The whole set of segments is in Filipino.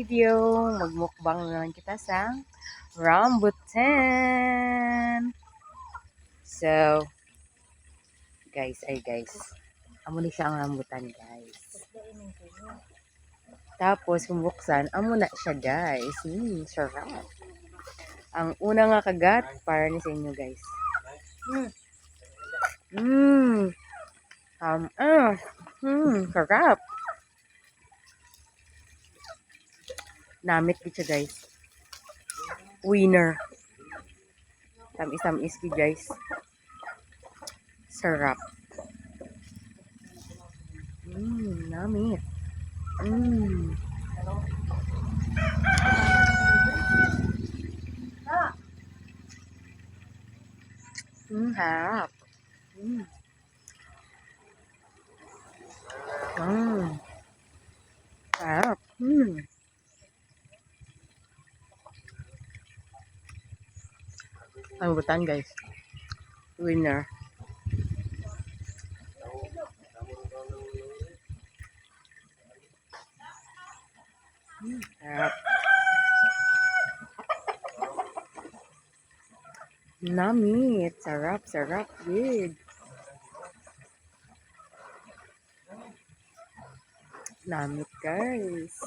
video. Magmukbang naman kita sa rambutan. So, guys. Amo ni siya ang rambutan, guys. Tapos, kung buksan, amo na siya, guys. Sarap. Ang una nga kagat, para ni sa inyo, guys. Sarap. Namit ko siya, guys. Winner. Tamis-tamis ki, guys. Sarap. Namit. Harap. Harap. Rambutan, guys. Winner. Sarap. Namit. Sarap. Good. Namit, guys.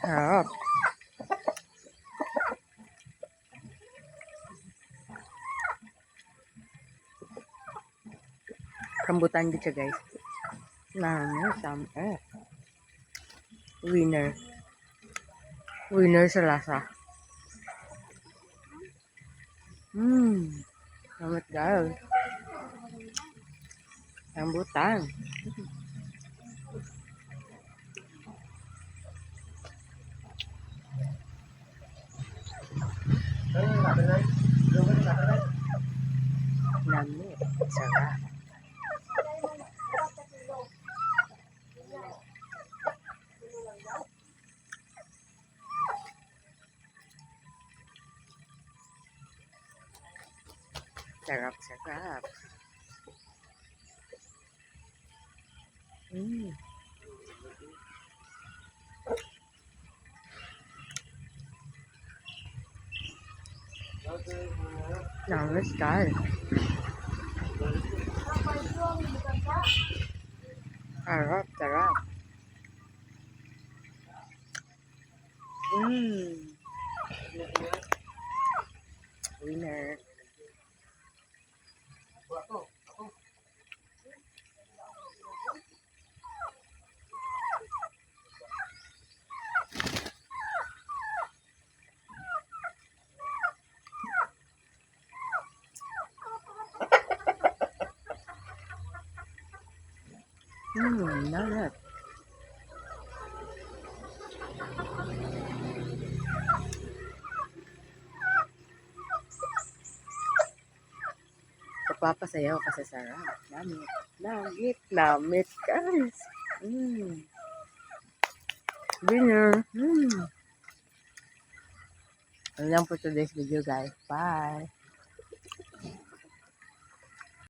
Sarap. Rambutan dito, guys. Winner. Winner sa lasa. Namit, guys. Rambutan. Namit. Sarap. Sarap. Namit, guys. Sarap. Winner. Namit. Papasayaw ka sa sarap. Namit, guys. Winner. Ano lang po today's video, guys. Bye.